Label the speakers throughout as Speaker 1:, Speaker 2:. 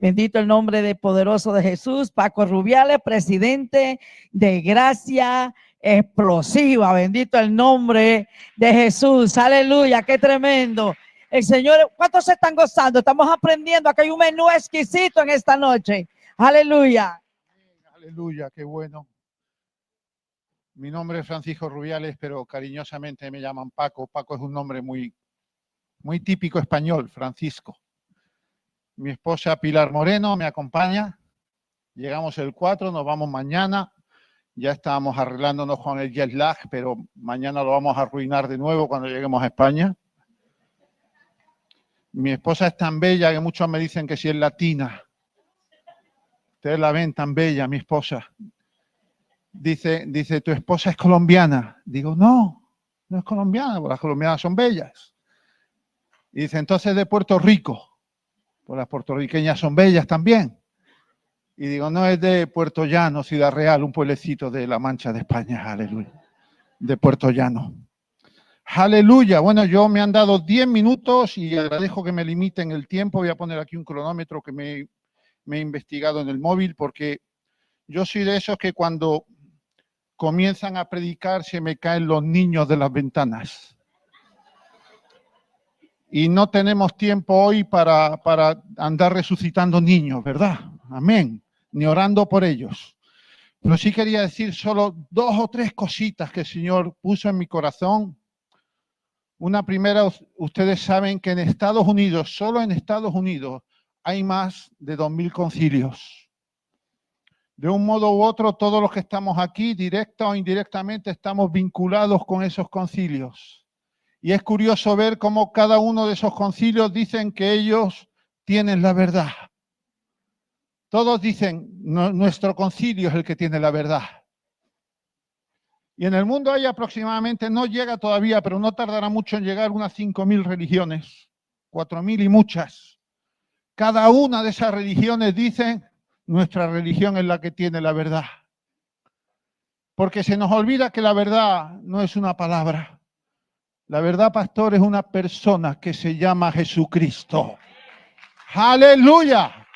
Speaker 1: Bendito el nombre de poderoso de Jesús. Paco Rubiales, presidente de Gracia Explosiva. Bendito el nombre de Jesús. Aleluya, qué tremendo. El Señor, ¿cuántos se están gozando? Estamos aprendiendo. Aquí hay un menú exquisito en esta noche. Aleluya.
Speaker 2: Aleluya, qué bueno. Mi nombre es Francisco Rubiales, pero cariñosamente me llaman Paco. Paco es un nombre muy típico español, Francisco. Mi esposa Pilar Moreno me acompaña. Llegamos el 4, nos vamos mañana. Ya estábamos arreglándonos con el jet lag, pero mañana lo vamos a arruinar de nuevo cuando lleguemos a España. Mi esposa es tan bella que muchos me dicen que si es latina. Ustedes la ven tan bella, mi esposa. Dice, ¿tu esposa es colombiana? Digo, no es colombiana, porque las colombianas son bellas. Y dice, entonces de Puerto Rico, pues las puertorriqueñas son bellas también. Y digo, no, es de Puerto Llano, Ciudad Real, un pueblecito de La Mancha de España, aleluya, de Puerto Llano. Aleluya, bueno, yo me han dado 10 minutos y agradezco que me limiten el tiempo. Voy a poner aquí un cronómetro que me he investigado en el móvil, porque yo soy de esos que cuando comienzan a predicar se me caen los niños de las ventanas. Y no tenemos tiempo hoy para andar resucitando niños, ¿verdad? Amén. Ni orando por ellos. Pero sí quería decir solo 2 o 3 cositas que el Señor puso en mi corazón. Una primera, ustedes saben que en Estados Unidos, solo en Estados Unidos, hay más de 2000 concilios. De un modo u otro, todos los que estamos aquí, directa o indirectamente, estamos vinculados con esos concilios. Y es curioso ver cómo cada uno de esos concilios dicen que ellos tienen la verdad. Todos dicen, nuestro concilio es el que tiene la verdad. Y en el mundo hay aproximadamente, no llega todavía, pero no tardará mucho en llegar, unas 5000 religiones, 4000 y muchas. Cada una de esas religiones dicen, nuestra religión es la que tiene la verdad. Porque se nos olvida que la verdad no es una palabra. La verdad, pastor, es una persona que se llama Jesucristo. ¡Aleluya!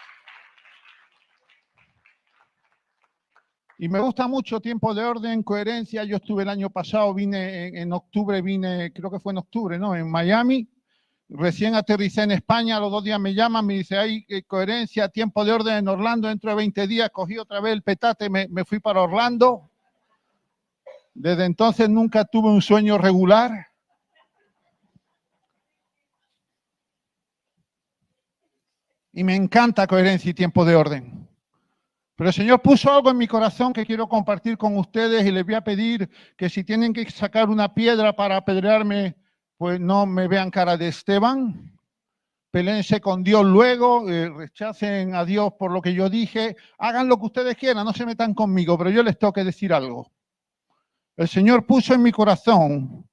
Speaker 2: Y me gusta mucho Tiempo de Orden, Coherencia. Yo estuve el año pasado, vine en octubre, creo que fue en octubre, ¿no? En Miami. Recién aterricé en España, a los 2 días me llaman, me dice, hay Coherencia, Tiempo de Orden en Orlando, dentro de 20 días, cogí otra vez el petate, me fui para Orlando. Desde entonces nunca tuve un sueño regular. Y me encanta Coherencia y Tiempo de Orden. Pero el Señor puso algo en mi corazón que quiero compartir con ustedes y les voy a pedir que si tienen que sacar una piedra para apedrearme, pues no me vean cara de Esteban. Peléense con Dios luego, rechacen a Dios por lo que yo dije, hagan lo que ustedes quieran, no se metan conmigo, pero yo les tengo que decir algo. El Señor puso en mi corazón,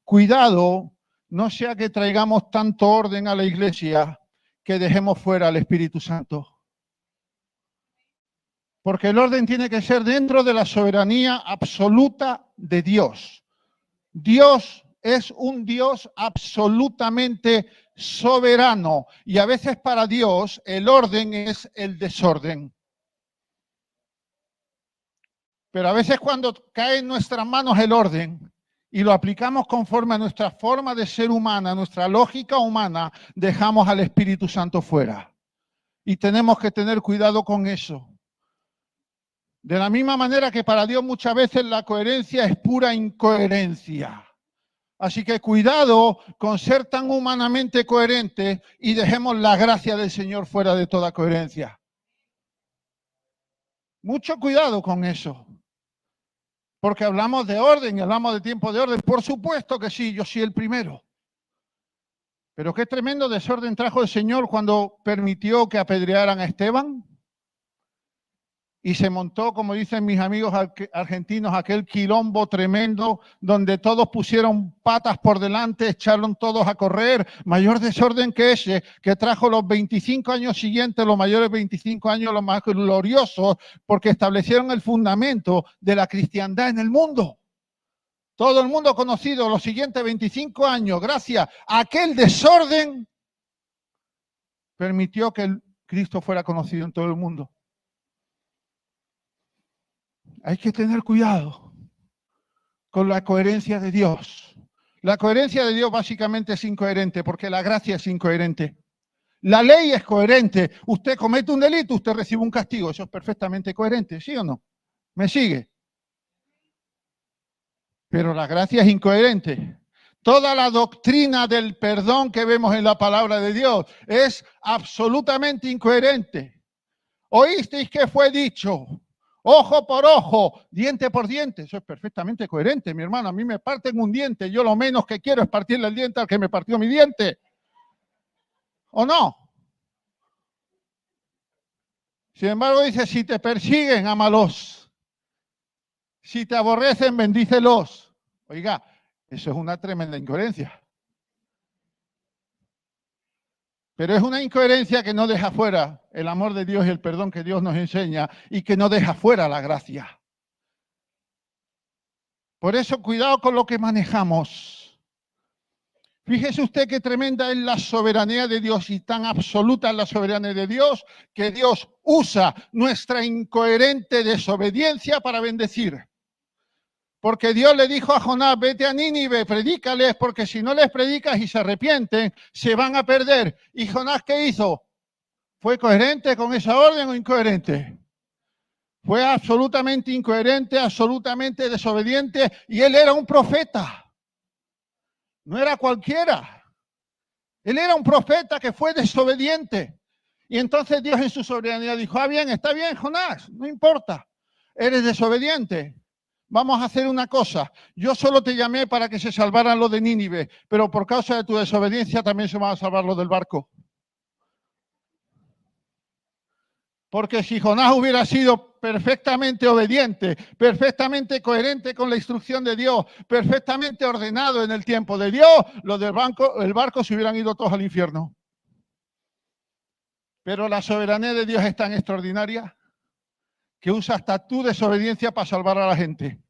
Speaker 2: cuidado, no sea que traigamos tanto orden a la iglesia que dejemos fuera al Espíritu Santo. Porque el orden tiene que ser dentro de la soberanía absoluta de Dios. Dios es un Dios absolutamente soberano y a veces para Dios el orden es el desorden. Pero a veces cuando cae en nuestras manos el orden y lo aplicamos conforme a nuestra forma de ser humana, nuestra lógica humana, dejamos al Espíritu Santo fuera. Y tenemos que tener cuidado con eso. De la misma manera que para Dios muchas veces la coherencia es pura incoherencia. Así que cuidado con ser tan humanamente coherentes y dejemos la gracia del Señor fuera de toda coherencia. Mucho cuidado con eso. Porque hablamos de orden y hablamos de tiempo de orden. Por supuesto que sí, yo soy el primero. Pero qué tremendo desorden trajo el Señor cuando permitió que apedrearan a Esteban. Y se montó, como dicen mis amigos argentinos, aquel quilombo tremendo donde todos pusieron patas por delante, echaron todos a correr. Mayor desorden que ese, que trajo los 25 años siguientes, los mayores 25 años, los más gloriosos, porque establecieron el fundamento de la cristiandad en el mundo. Todo el mundo conocido los siguientes 25 años, gracias a aquel desorden, permitió que Cristo fuera conocido en todo el mundo. Hay que tener cuidado con la coherencia de Dios. La coherencia de Dios básicamente es incoherente, porque la gracia es incoherente. La ley es coherente. Usted comete un delito, usted recibe un castigo. Eso es perfectamente coherente, ¿sí o no? ¿Me sigue? Pero la gracia es incoherente. Toda la doctrina del perdón que vemos en la palabra de Dios es absolutamente incoherente. ¿Oísteis que fue dicho? Ojo por ojo, diente por diente. Eso es perfectamente coherente, mi hermano. A mí me parten un diente. Yo lo menos que quiero es partirle el diente al que me partió mi diente. ¿O no? Sin embargo, dice, si te persiguen, ámalos. Si te aborrecen, bendícelos. Oiga, eso es una tremenda incoherencia. Pero es una incoherencia que no deja fuera el amor de Dios y el perdón que Dios nos enseña y que no deja fuera la gracia. Por eso, cuidado con lo que manejamos. Fíjese usted qué tremenda es la soberanía de Dios y tan absoluta es la soberanía de Dios que Dios usa nuestra incoherente desobediencia para bendecir. Porque Dios le dijo a Jonás, vete a Nínive, predícales, porque si no les predicas y se arrepienten, se van a perder. ¿Y Jonás qué hizo? ¿Fue coherente con esa orden o incoherente? Fue absolutamente incoherente, absolutamente desobediente, y él era un profeta. No era cualquiera. Él era un profeta que fue desobediente. Y entonces Dios en su soberanía dijo, bien, está bien, Jonás, no importa. Eres desobediente. Vamos a hacer una cosa. Yo solo te llamé para que se salvaran los de Nínive, pero por causa de tu desobediencia también se van a salvar los del barco. Porque si Jonás hubiera sido perfectamente obediente, perfectamente coherente con la instrucción de Dios, perfectamente ordenado en el tiempo de Dios, los del barco se hubieran ido todos al infierno. Pero la soberanía de Dios es tan extraordinaria que usa hasta tu desobediencia para salvar a la gente.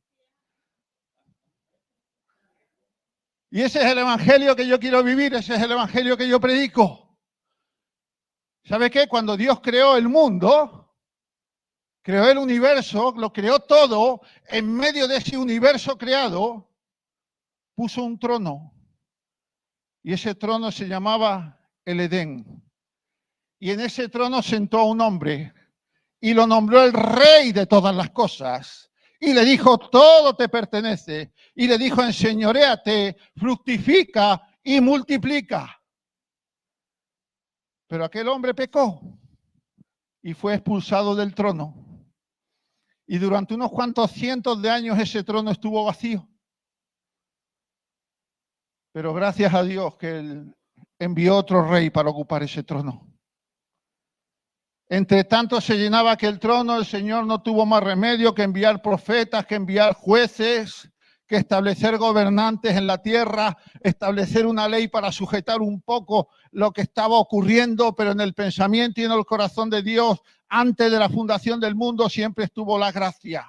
Speaker 2: Y ese es el evangelio que yo quiero vivir, ese es el evangelio que yo predico. ¿Sabe qué? Cuando Dios creó el mundo, creó el universo, lo creó todo, en medio de ese universo creado, puso un trono. Y ese trono se llamaba el Edén. Y en ese trono sentó a un hombre y lo nombró el rey de todas las cosas. Y le dijo, todo te pertenece. Y le dijo, enseñoréate, fructifica y multiplica. Pero aquel hombre pecó y fue expulsado del trono. Y durante unos cuantos cientos de años ese trono estuvo vacío. Pero gracias a Dios que él envió otro rey para ocupar ese trono. Entre tanto se llenaba aquel trono, el Señor no tuvo más remedio que enviar profetas, que enviar jueces, que establecer gobernantes en la tierra, establecer una ley para sujetar un poco lo que estaba ocurriendo, pero en el pensamiento y en el corazón de Dios, antes de la fundación del mundo, siempre estuvo la gracia.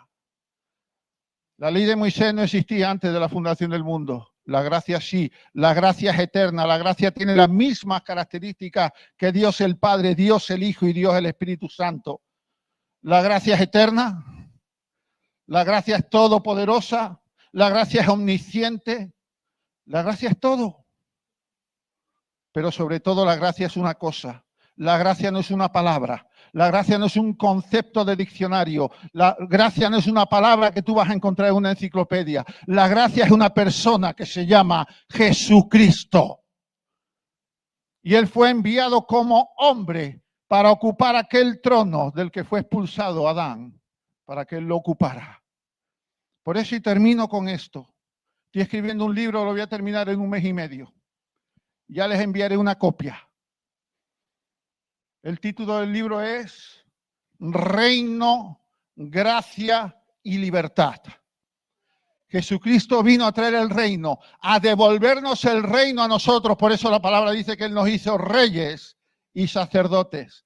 Speaker 2: La ley de Moisés no existía antes de la fundación del mundo. La gracia sí, la gracia es eterna, la gracia tiene las mismas características que Dios el Padre, Dios el Hijo y Dios el Espíritu Santo. La gracia es eterna, la gracia es todopoderosa, la gracia es omnisciente, la gracia es todo. Pero sobre todo la gracia es una cosa, la gracia no es una palabra, la gracia no es un concepto de diccionario, la gracia no es una palabra que tú vas a encontrar en una enciclopedia, la gracia es una persona que se llama Jesucristo. Y él fue enviado como hombre para ocupar aquel trono del que fue expulsado Adán, para que él lo ocupara. Por eso y termino con esto. Estoy escribiendo un libro, lo voy a terminar en 1 mes y medio. Ya les enviaré una copia. El título del libro es Reino, Gracia y Libertad. Jesucristo vino a traer el reino, a devolvernos el reino a nosotros. Por eso la palabra dice que Él nos hizo reyes y sacerdotes.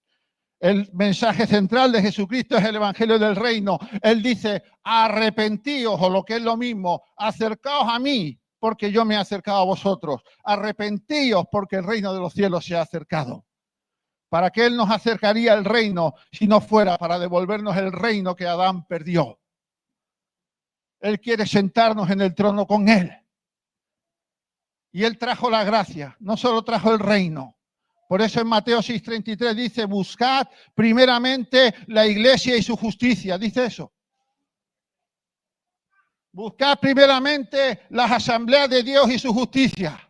Speaker 2: El mensaje central de Jesucristo es el evangelio del reino. Él dice, arrepentíos, o lo que es lo mismo, acercaos a mí, porque yo me he acercado a vosotros. Arrepentíos, porque el reino de los cielos se ha acercado. ¿Para qué Él nos acercaría al reino si no fuera para devolvernos el reino que Adán perdió? Él quiere sentarnos en el trono con Él. Y Él trajo la gracia, no solo trajo el reino. Por eso en Mateo 6:33 dice, buscad primeramente la iglesia y su justicia. Dice eso. Buscad primeramente las asambleas de Dios y su justicia.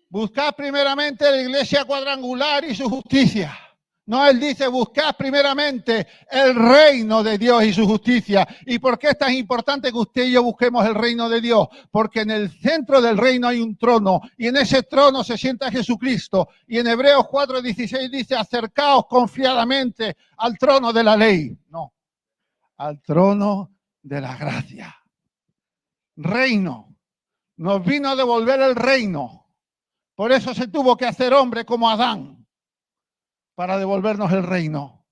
Speaker 2: Buscad primeramente la iglesia cuadrangular y su justicia. No, Él dice, buscad primeramente el reino de Dios y su justicia. ¿Y por qué es tan importante que usted y yo busquemos el reino de Dios? Porque en el centro del reino hay un trono y en ese trono se sienta Jesucristo. Y en Hebreos 4:16 dice, acercaos confiadamente al trono de la ley. No, al trono de la gracia. Reino. Nos vino a devolver el reino. Por eso se tuvo que hacer hombre como Adán, para devolvernos el reino.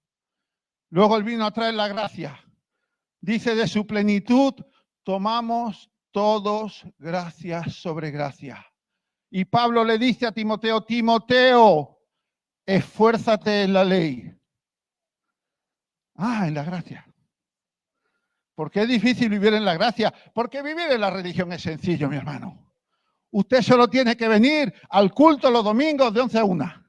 Speaker 2: Luego Él vino a traer la gracia. Dice, de su plenitud tomamos todos gracia sobre gracia. Y Pablo le dice a Timoteo, Timoteo, esfuérzate en la ley. En la gracia. ¿Por qué es difícil vivir en la gracia? Porque vivir en la religión es sencillo, mi hermano. Usted solo tiene que venir al culto los domingos de 11 a 1.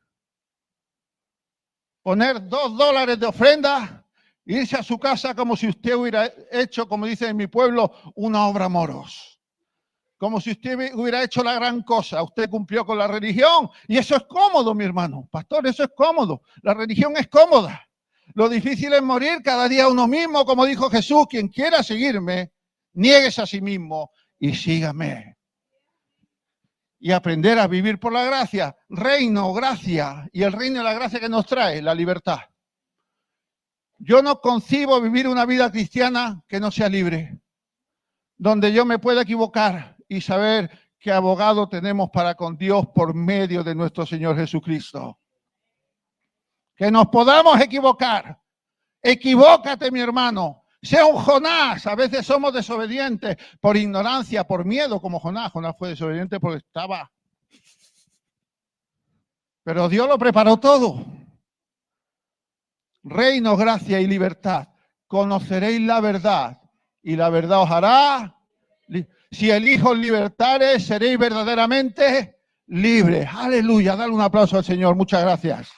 Speaker 2: Poner $2 de ofrenda, irse a su casa como si usted hubiera hecho, como dicen en mi pueblo, una obra moros. Como si usted hubiera hecho la gran cosa. Usted cumplió con la religión y eso es cómodo, mi hermano. Pastor, eso es cómodo. La religión es cómoda. Lo difícil es morir cada día uno mismo, como dijo Jesús, quien quiera seguirme, niéguese a sí mismo y sígame. Y aprender a vivir por la gracia, reino, gracia, y el reino de la gracia que nos trae, la libertad. Yo no concibo vivir una vida cristiana que no sea libre, donde yo me pueda equivocar y saber qué abogado tenemos para con Dios por medio de nuestro Señor Jesucristo. Que nos podamos equivocar. Equivócate, mi hermano. Sea un Jonás. A veces somos desobedientes por ignorancia, por miedo, como Jonás. Jonás fue desobediente porque estaba. Pero Dios lo preparó todo. Reino, gracia y libertad. Conoceréis la verdad y la verdad os hará. Si el Hijo libertare, seréis verdaderamente libres. Aleluya. Dale un aplauso al Señor. Muchas gracias.